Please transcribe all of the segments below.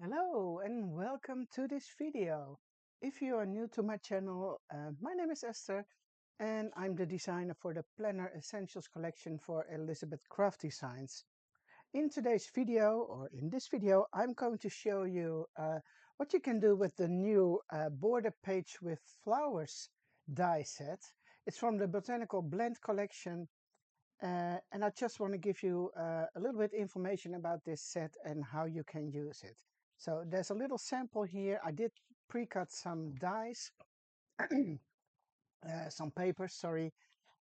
Hello and welcome to this video. If you are new to my channel, my name is Esther and I'm the designer for the Planner Essentials collection for Elizabeth Craft Designs. In today's video, or in this video, I'm going to show you what you can do with the new border page with flowers die set. It's from the Botanical Blend Collection, and I just want to give you a little bit information about this set and how you can use it. So there's a little sample here. I did pre-cut some dies, some papers, sorry,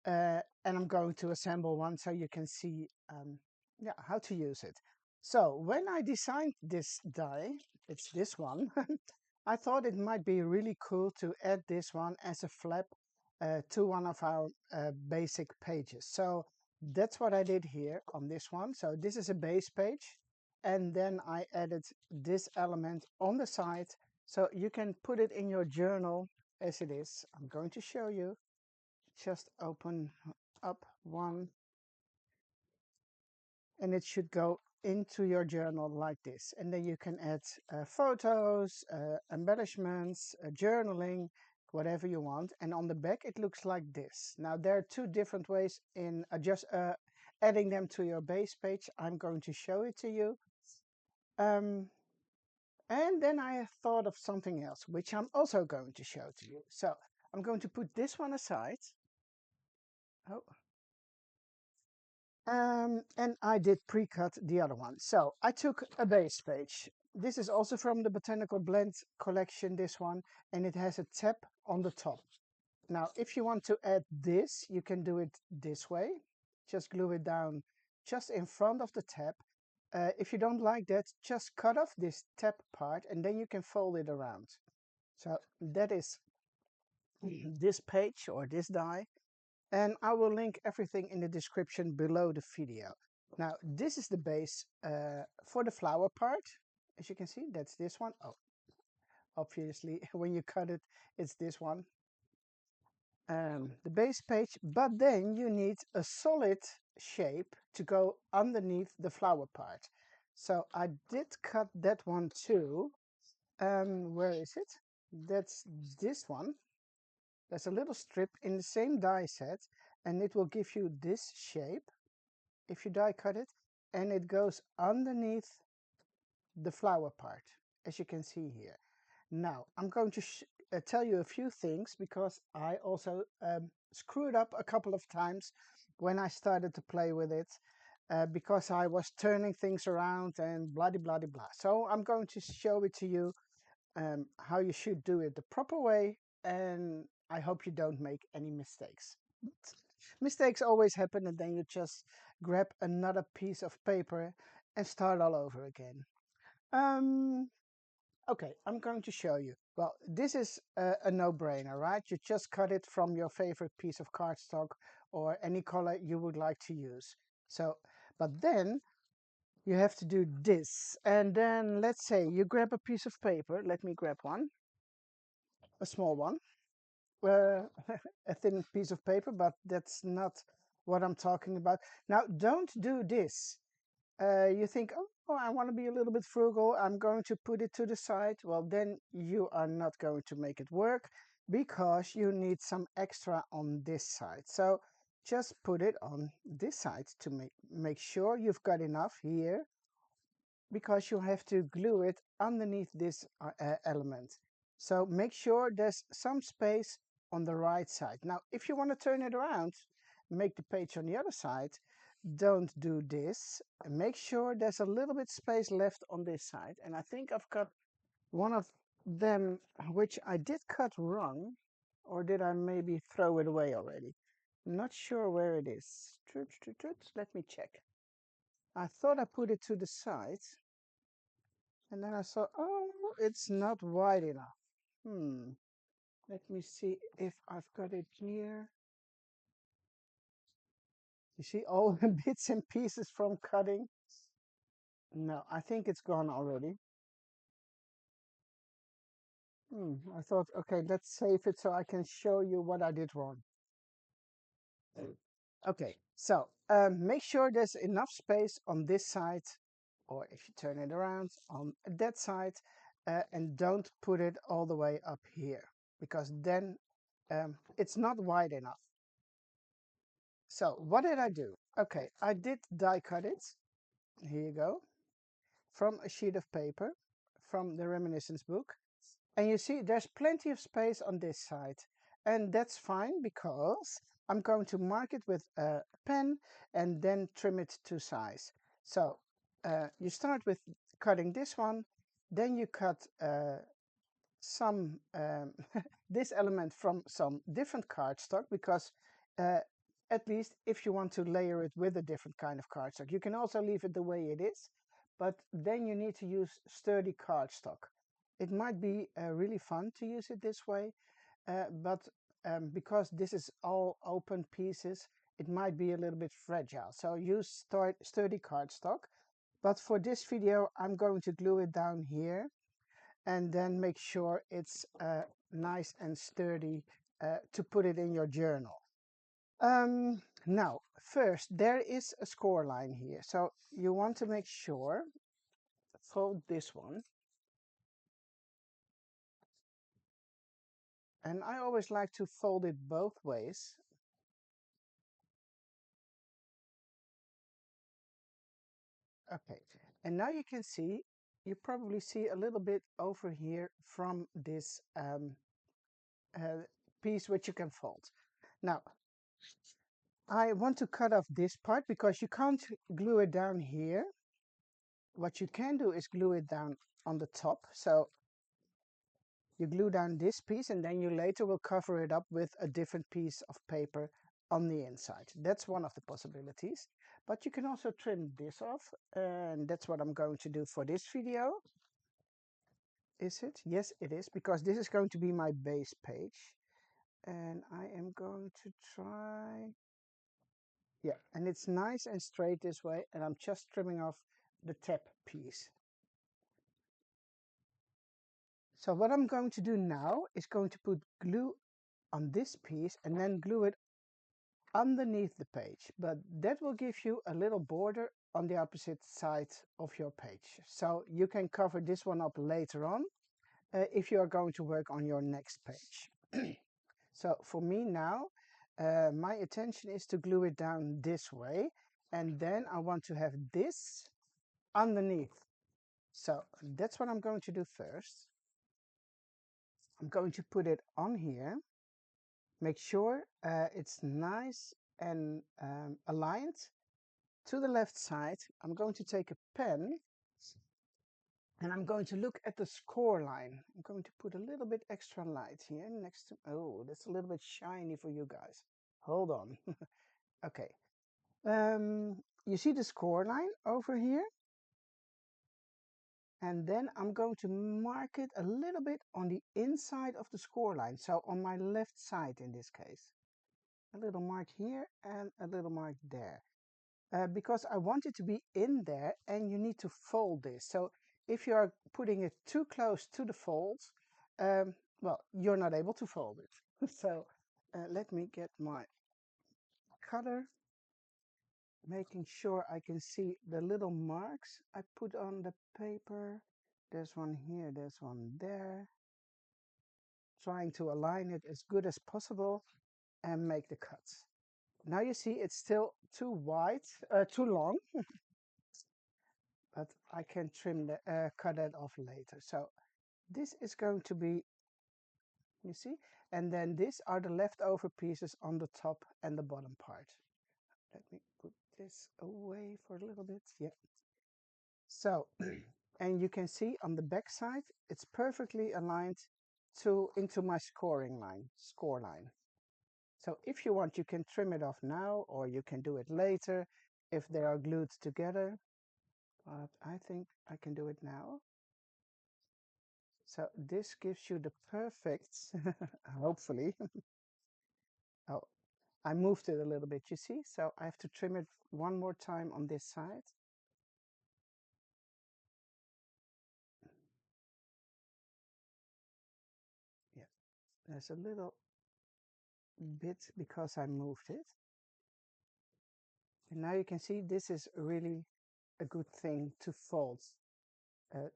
and I'm going to assemble one so you can see how to use it. So when I designed this die, it's this one, I thought it might be really cool to add this one as a flap to one of our basic pages. So that's what I did here on this one. So this is a base page, and then I added this element on the side so you can put it in your journal as it is. I'm going to show you. Just open up one and it should go into your journal like this, and then you can add photos, embellishments, journaling, whatever you want. And on the back it looks like this. Now there are two different ways in just adding them to your base page. I'm going to show it to you, and then I thought of something else which I'm also going to show to you. So I'm going to put this one aside. Oh, and I did pre-cut the other one. So I took a base page. This is also from the Botanical Blend Collection, this one, and it has a tab on the top. Now, if you want to add this, you can do it this way. Just glue it down just in front of the tab. If you don't like that, just cut off this tab part and then you can fold it around. So that is this page or this die. And I will link everything in the description below the video. Now, this is the base for the flower part. As you can see, that's this one. Oh, obviously, when you cut it, it's this one. The base page, but then you need a solid shape to go underneath the flower part. So I did cut that one too. Where is it? That's this one. There's a little strip in the same die set, and it will give you this shape if you die cut it, and it goes underneath the flower part, as you can see here. Now I'm going to tell you a few things, because I also screwed up a couple of times when I started to play with it, because I was turning things around and blah blah blah blah. So I'm going to show it to you how you should do it the proper way, and I hope you don't make any mistakes. Mistakes always happen, and then you just grab another piece of paper and start all over again. Um, okay, I'm going to show you. Well, this is a no-brainer, right? You just cut it from your favorite piece of cardstock or any color you would like to use. So, but then you have to do this. And then let's say you grab a piece of paper. Let me grab one, a small one, uh, a thin piece of paper, but that's not what I'm talking about. Now, don't do this. You think, oh, I want to be a little bit frugal. I'm going to put it to the side. Well, then you are not going to make it work, because you need some extra on this side. So just put it on this side to make sure you've got enough here, because you have to glue it underneath this element. So make sure there's some space on the right side. Now, if you want to turn it around, make the page on the other side, don't do this. Make sure there's a little bit space left on this side. And I think I've got one of them which I did cut wrong, or did I maybe throw it away already? Not sure where it is. Let me check. I thought I put it to the side, and then I saw, oh, it's not wide enough. Let me see if I've got it here. You see all the bits and pieces from cutting? No, I think it's gone already. I thought, okay, let's save it so I can show you what I did wrong. Okay, so make sure there's enough space on this side or if you turn it around on that side, and don't put it all the way up here, because then it's not wide enough. So what did I do? Okay, I did die cut it. Here you go. From a sheet of paper from the reminiscence book. And you see there's plenty of space on this side. And that's fine because I'm going to mark it with a pen and then trim it to size. So you start with cutting this one, then you cut some this element from some different cardstock, because uh, at least if you want to layer it with a different kind of cardstock, you can also leave it the way it is, but then you need to use sturdy cardstock. It might be really fun to use it this way, but because this is all open pieces, it might be a little bit fragile. So use sturdy cardstock. But for this video, I'm going to glue it down here and then make sure it's nice and sturdy to put it in your journal. Now, first, there is a score line here. So you want to make sure, fold this one. And I always like to fold it both ways. Okay, and now you can see, you probably see a little bit over here from this piece which you can fold. Now, I want to cut off this part because you can't glue it down here. What you can do is glue it down on the top. So you glue down this piece and then you later will cover it up with a different piece of paper on the inside. That's one of the possibilities. But you can also trim this off, and that's what I'm going to do for this video. Is it? Yes, it is, because this is going to be my base page. And I am going to try... Yeah, and it's nice and straight this way, and I'm just trimming off the tap piece. So what I'm going to do now is going to put glue on this piece and then glue it underneath the page. But that will give you a little border on the opposite side of your page. So you can cover this one up later on if you are going to work on your next page. So for me now, my intention is to glue it down this way. And then I want to have this underneath. So that's what I'm going to do first. I'm going to put it on here. Make sure it's nice and aligned to the left side. I'm going to take a pen and I'm going to look at the score line. I'm going to put a little bit extra light here next to... Oh, that's a little bit shiny for you guys. Hold on. Okay. You see the score line over here? And then I'm going to mark it a little bit on the inside of the score line. So on my left side in this case. A little mark here and a little mark there. Because I want it to be in there and you need to fold this. So if you are putting it too close to the folds, well, you're not able to fold it. So let me get my cutter, making sure I can see the little marks I put on the paper. There's one here, there's one there. Trying to align it as good as possible and make the cuts. Now you see it's still too wide, too long, but I can trim the, cut that off later. So this is going to be, you see, and then these are the leftover pieces on the top and the bottom part. Let me put this away for a little bit. Yeah. So, and you can see on the back side, it's perfectly aligned into my score line. So if you want, you can trim it off now, or you can do it later if they are glued together. But I think I can do it now. So this gives you the perfect, hopefully. Oh, I moved it a little bit, you see? So I have to trim it one more time on this side. Yeah, there's a little bit because I moved it. And now you can see this is really a good thing to fold. Uh,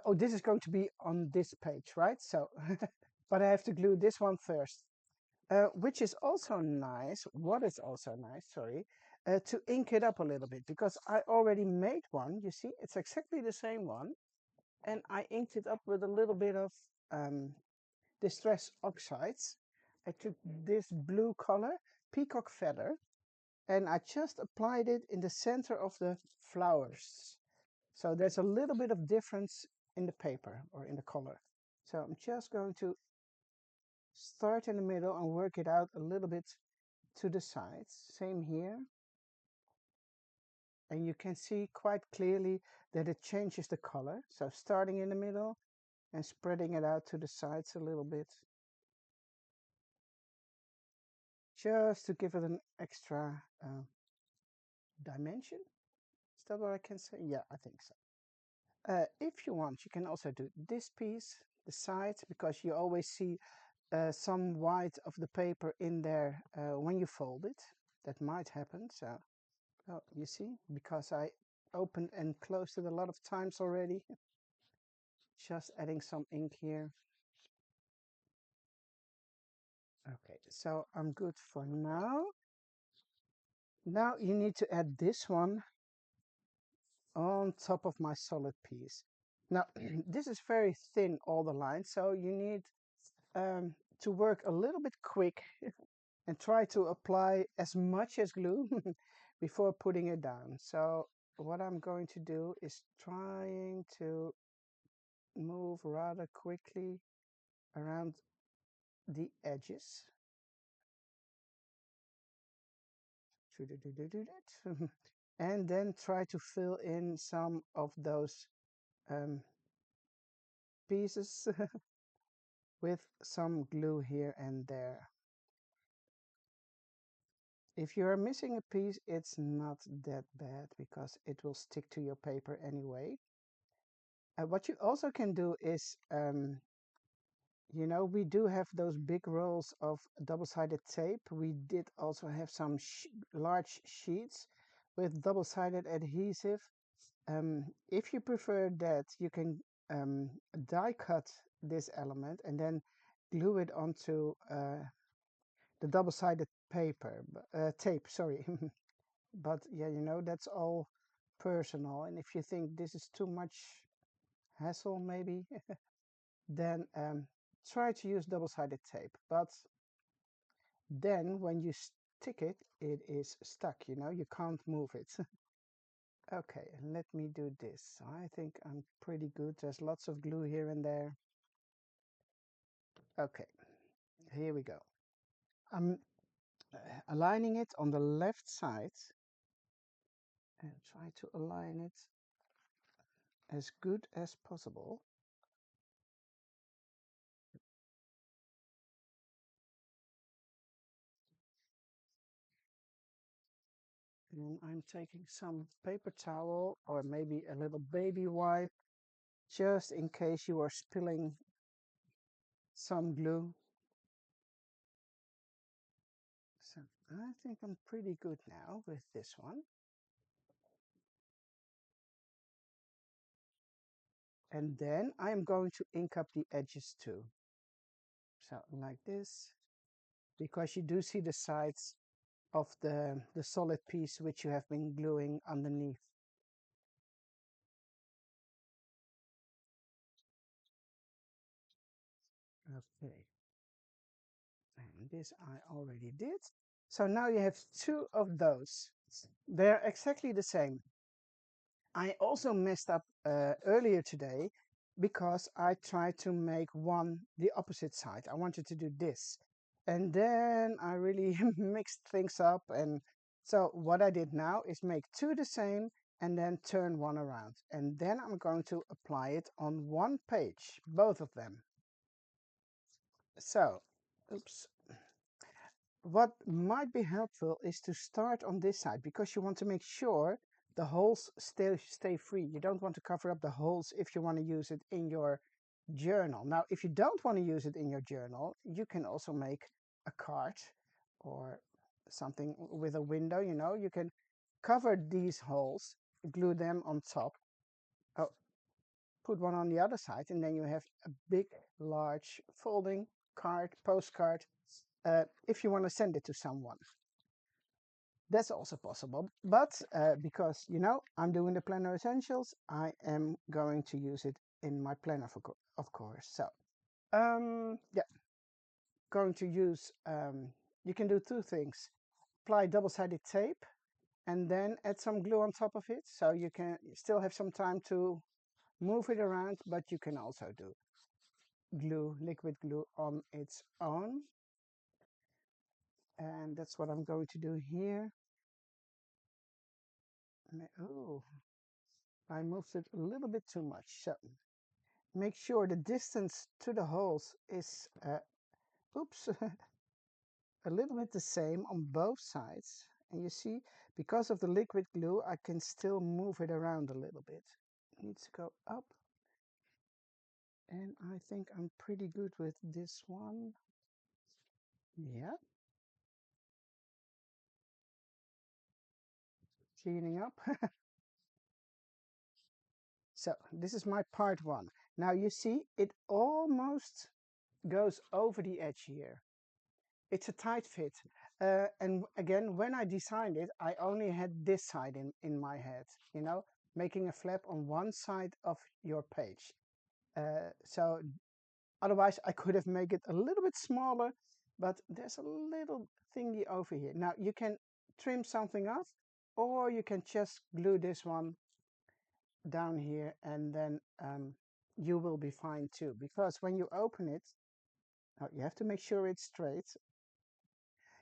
oh, this is going to be on this page, right? So, but I have to glue this one first. Which is also nice, what is also nice, sorry, to ink it up a little bit, because I already made one, you see, it's exactly the same one, and I inked it up with a little bit of distress oxides. I took this blue color, peacock feather, and I just applied it in the center of the flowers. So there's a little bit of difference in the paper or in the color. So I'm just going to start in the middle and work it out a little bit to the sides. Same here. And you can see quite clearly that it changes the color. So starting in the middle and spreading it out to the sides a little bit. Just to give it an extra dimension. Is that what I can say? Yeah, I think so. If you want, you can also do this piece, the sides, because you always see some white of the paper in there when you fold it. That might happen. So, oh, you see, because I opened and closed it a lot of times already. Just adding some ink here. Okay, so I'm good for now. Now you need to add this one on top of my solid piece. Now, this is very thin, all the lines, so you need to work a little bit quick and try to apply as much as glue before putting it down. So what I'm going to do is trying to move rather quickly around the edges. And then try to fill in some of those pieces with some glue here and there. If you are missing a piece, it's not that bad because it will stick to your paper anyway. What you also can do is, you know, we do have those big rolls of double-sided tape. We did also have some large sheets with double-sided adhesive. If you prefer that, you can die cut this element and then glue it onto the double-sided paper, tape, sorry. But yeah, you know, that's all personal. And if you think this is too much hassle, maybe, then try to use double-sided tape. But then when you stick it, it is stuck, you know, you can't move it. Okay, let me do this. I think I'm pretty good. There's lots of glue here and there. Okay, here we go. I'm aligning it on the left side and try to align it as good as possible. And I'm taking some paper towel or maybe a little baby wipe just in case you are spilling some glue. So I think I'm pretty good now with this one. And then I'm going to ink up the edges too. So like this, because you do see the sides of the solid piece which you have been gluing underneath. Okay. And this I already did. So now you have two of those. They're exactly the same. I also messed up earlier today because I tried to make one the opposite side. I wanted to do this. And then I really mixed things up. And so what I did now is make two the same and then turn one around. And then I'm going to apply it on one page, both of them. So, oops. What might be helpful is to start on this side because you want to make sure the holes stay free. You don't want to cover up the holes if you want to use it in your journal. Now, if you don't want to use it in your journal, you can also make a card or something with a window, you know, you can cover these holes, glue them on top. Oh, put one on the other side, and then you have a big, large folding card, postcard, if you want to send it to someone. That's also possible, but because, you know, I'm doing the planner essentials, I am going to use it in my planner, of course. So, yeah, going to use, you can do two things. Apply double-sided tape and then add some glue on top of it, so you can still have some time to move it around, but you can also do glue, liquid glue on its own. And that's what I'm going to do here. Oh, I moved it a little bit too much. So make sure the distance to the holes is, oops, a little bit the same on both sides. And you see, because of the liquid glue, I can still move it around a little bit. It needs to go up. And I think I'm pretty good with this one. Yeah. Cleaning up. So this is my part one. Now you see, it almost goes over the edge here. It's a tight fit. And again, when I designed it, I only had this side in my head, you know, making a flap on one side of your page. So otherwise I could have made it a little bit smaller, but there's a little thingy over here. Now you can trim something off, or you can just glue this one down here, and then you will be fine too. Because when you open it, you have to make sure it's straight.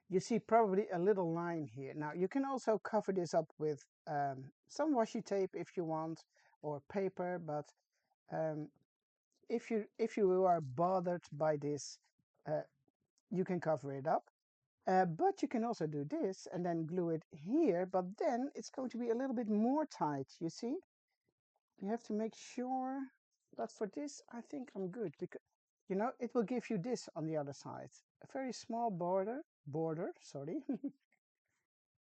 You see probably a little line here. Now you can also cover this up with some washi tape if you want, or paper, but if you are bothered by this, you can cover it up. But you can also do this and then glue it here, but then it's going to be a little bit more tight, you see? You have to make sure, but for this, I think I'm good, because, you know, it will give you this on the other side. A very small border, sorry.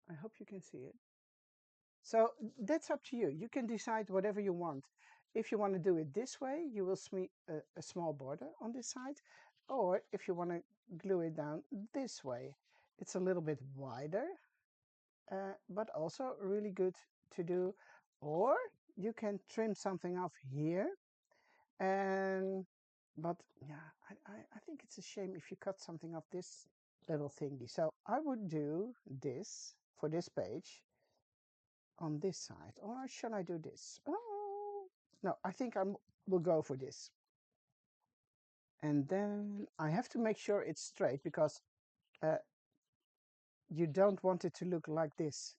I hope you can see it. So that's up to you. You can decide whatever you want. If you want to do it this way, you will smear a small border on this side. Or if you want to glue it down this way, it's a little bit wider, but also really good to do. Or you can trim something off here. And but yeah, I think it's a shame if you cut something off this little thingy. So I would do this for this page on this side, or shall I do this? Oh, no, I think I will go for this. And then I have to make sure it's straight, because you don't want it to look like this.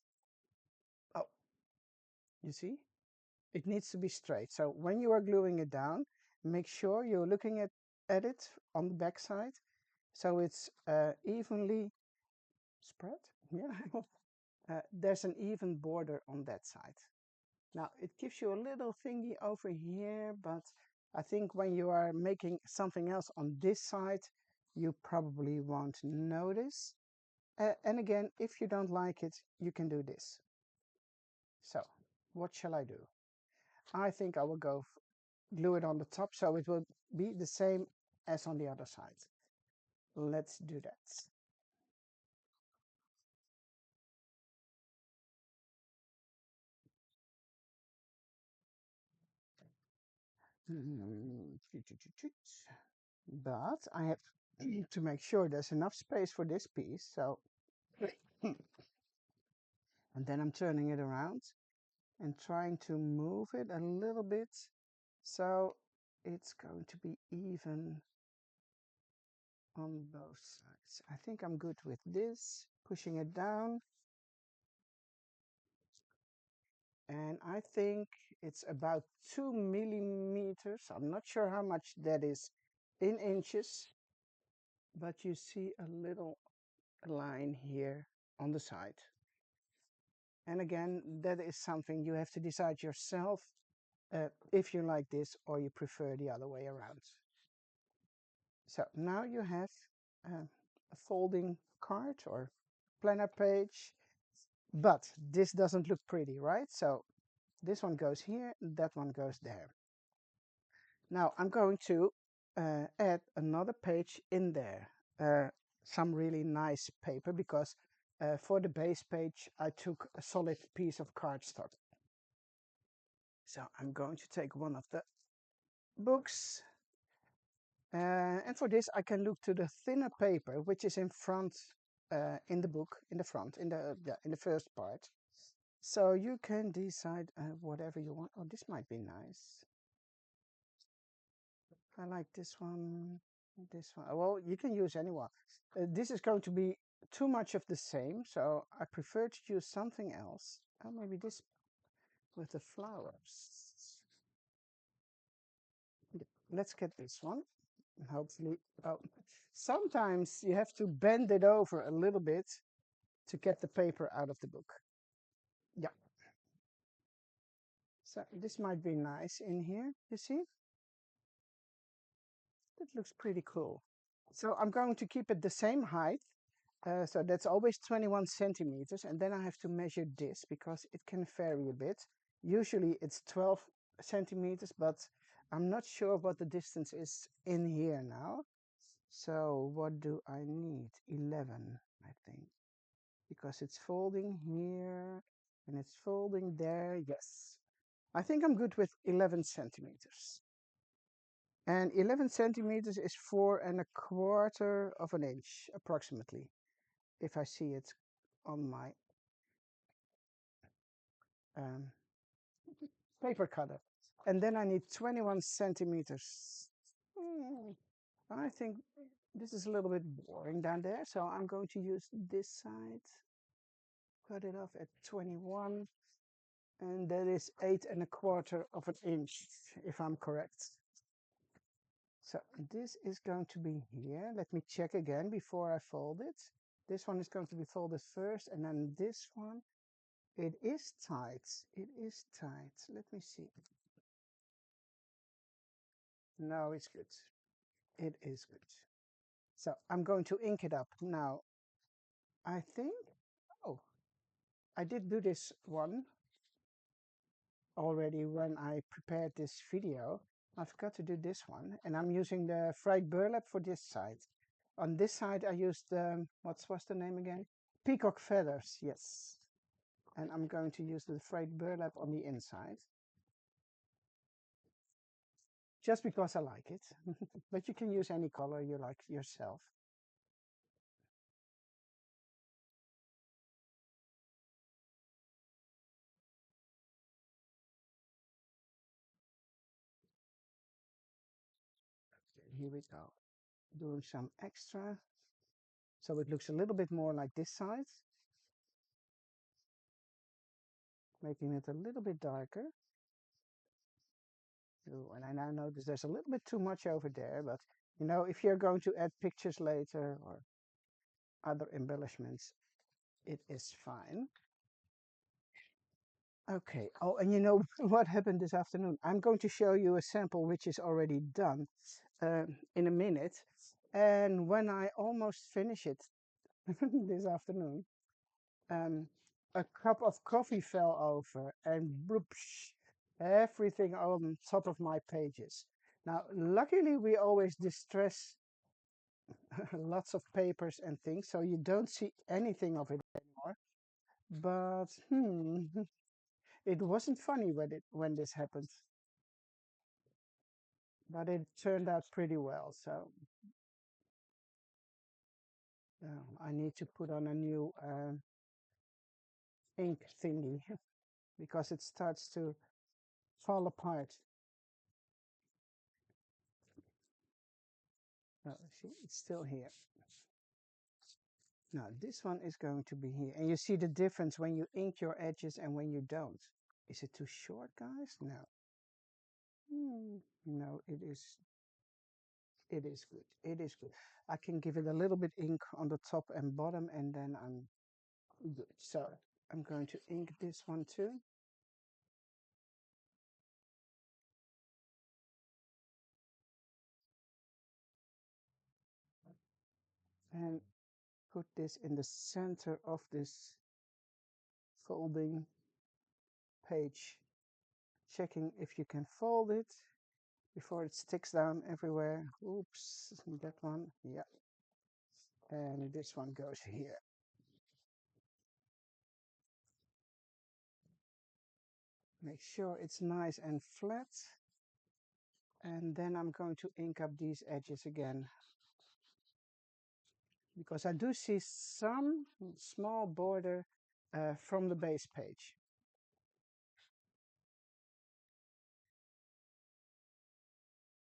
Oh, you see? It needs to be straight. So when you are gluing it down, make sure you're looking at it on the back side, so it's evenly spread. Yeah. There's an even border on that side. Now it gives you a little thingy over here, but I think when you are making something else on this side, you probably won't notice. And again, if you don't like it, you can do this. So what shall I do? I think I will go glue it on the top, so it will be the same as on the other side. Let's do that. But I have to make sure there's enough space for this piece. So, and then I'm turning it around and trying to move it a little bit, so it's going to be even on both sides. I think I'm good with this, pushing it down. And I think it's about 2 millimeters. I'm not sure how much that is in inches, but you see a little line here on the side. And again, that is something you have to decide yourself, if you like this or you prefer the other way around. So now you have a folding card or planner page But this doesn't look pretty, right? So this one goes here, that one goes there. Now I'm going to add another page in there, some really nice paper, because for the base page I took a solid piece of cardstock. So I'm going to take one of the books, and for this I can look to the thinner paper which is in front, in the book, in the front, in the yeah, in the first part. So you can decide whatever you want. Oh, this might be nice. I like this one, this one. Well, you can use any one. This is going to be too much of the same, so I prefer to use something else. Oh, maybe this with the flowers. Yeah, let's get this one. Hopefully, oh, sometimes you have to bend it over a little bit to get the paper out of the book. Yeah, so this might be nice in here, you see? That looks pretty cool. So I'm going to keep it the same height. So that's always 21 centimeters. And then I have to measure this because it can vary a bit. Usually it's 12 centimeters, but I'm not sure what the distance is in here now. So what do I need? 11, I think. Because it's folding here and it's folding there. Yes. I think I'm good with 11 centimeters. And 11 centimeters is 4¼ of an inch, approximately, if I see it on my um, paper cutter. And then I need 21 centimeters. Hmm, I think this is a little bit boring down there, so I'm going to use this side, cut it off at 21, and that is 8¼ of an inch, if I'm correct. So this is going to be here. Let me check again before I fold it. This one is going to be folded first, and then this one. It is tight. It is tight. Let me see. No, it's good. It is good. So I'm going to ink it up now. I think, oh, I did do this one already when I prepared this video. I forgot to do this one, and I'm using the fried burlap for this side. On this side, I used what was the name again? Peacock feathers, yes. And I'm going to use the fried burlap on the inside, just because I like it. But you can use any color you like yourself. Here we go. Doing some extra. So it looks a little bit more like this side. Making it a little bit darker. Ooh, and I now notice there's a little bit too much over there, but you know, if you're going to add pictures later or other embellishments, it is fine. Okay. Oh, and you know what happened this afternoon? I'm going to show you a sample which is already done in a minute. And when I almost finish it this afternoon, um, a cup of coffee fell over and bloopsh, everything on top of my pages. Now, luckily, we always distress lots of papers and things, so you don't see anything of it anymore. But it wasn't funny when this happened, but it turned out pretty well. So I need to put on a new ink thingy because it starts to fall apart. Oh, see, it's still here. Now this one is going to be here. And you see the difference when you ink your edges and when you don't. Is it too short, guys? No. No, it is good. It is good. I can give it a little bit ink on the top and bottom and then I'm good. So I'm going to ink this one too. And put this in the center of this folding page, checking if you can fold it before it sticks down everywhere. Oops, that one, yeah. And this one goes here. Make sure it's nice and flat. And then I'm going to ink up these edges again, because I do see some small border from the base page.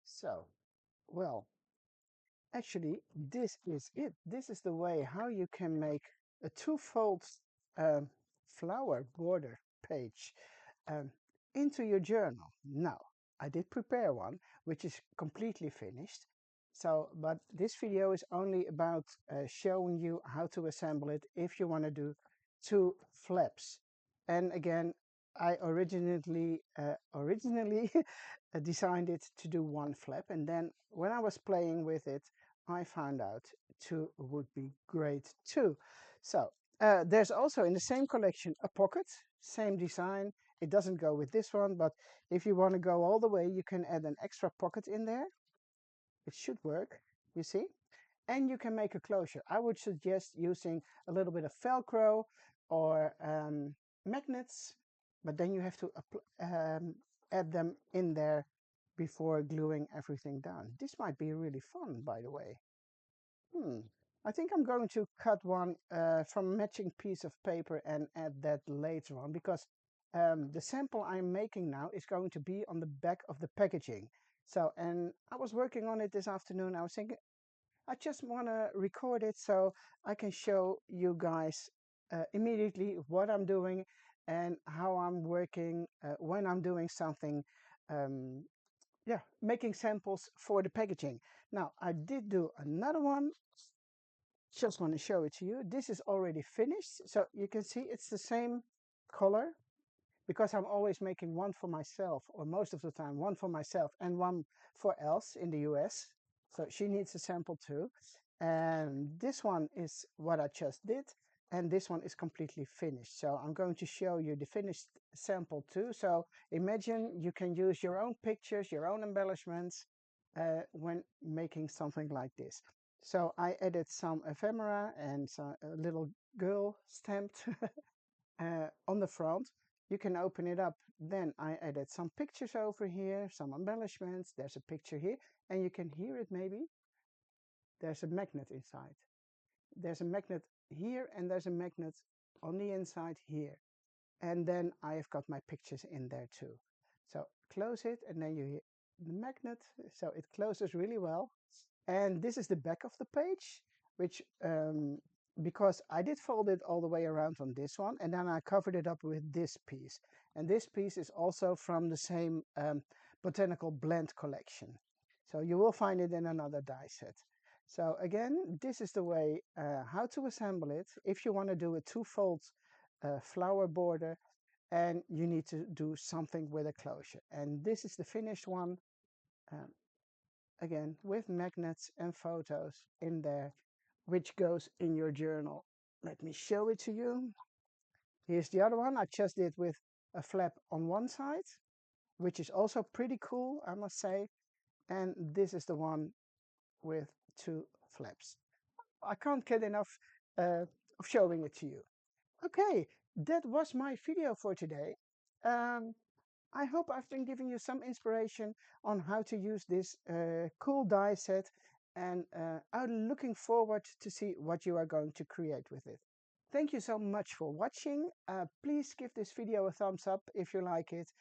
So, well, actually, this is it. This is the way how you can make a two-fold um, flower border page um, into your journal. Now, I did prepare one, which is completely finished. So, but this video is only about showing you how to assemble it if you want to do two flaps. And again, I originally designed it to do one flap, and then when I was playing with it, I found out two would be great too. So there's also in the same collection a pocket, same design. It doesn't go with this one, but if you want to go all the way, you can add an extra pocket in there. It should work, you see? And you can make a closure. I would suggest using a little bit of Velcro or magnets, but then you have to add them in there before gluing everything down. This might be really fun, by the way. I think I'm going to cut one from a matching piece of paper and add that later on, because the sample I'm making now is going to be on the back of the packaging. So, and I was working on it this afternoon. I was thinking, I just want to record it so I can show you guys immediately what I'm doing and how I'm working when I'm doing something. Um, yeah, making samples for the packaging. Now, I did do another one. Just want to show it to you. This is already finished. So you can see it's the same color, because I'm always making one for myself, or most of the time, one for myself and one for Else in the US. So she needs a sample too. And this one is what I just did. And this one is completely finished. So I'm going to show you the finished sample too. So imagine you can use your own pictures, your own embellishments when making something like this. So I added some ephemera and a little girl stamped on the front. You can open it up. Then I added some pictures over here, some embellishments. There's a picture here, and you can hear it maybe. There's a magnet inside. There's a magnet here, and there's a magnet on the inside here. And then I've got my pictures in there too. So close it, and then you hear the magnet. So it closes really well. And this is the back of the page, which because I did fold it all the way around on this one, and then I covered it up with this piece. And this piece is also from the same Botanical Blend Collection. So you will find it in another die set. So again, this is the way how to assemble it if you want to do a two-fold flower border and you need to do something with a closure. And this is the finished one. Um, Again, with magnets and photos in there, which goes in your journal. Let me show it to you. Here's the other one I just did with a flap on one side, which is also pretty cool, I must say. And this is the one with two flaps. I can't get enough of showing it to you. Okay, that was my video for today. Um, I hope I've been giving you some inspiration on how to use this cool die set, and I'm looking forward to see what you are going to create with it. Thank you so much for watching. Please give this video a thumbs up if you like it,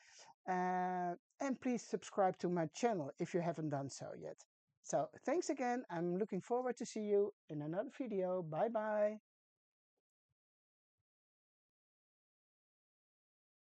and please subscribe to my channel if you haven't done so yet. So thanks again. I'm looking forward to see you in another video. Bye bye.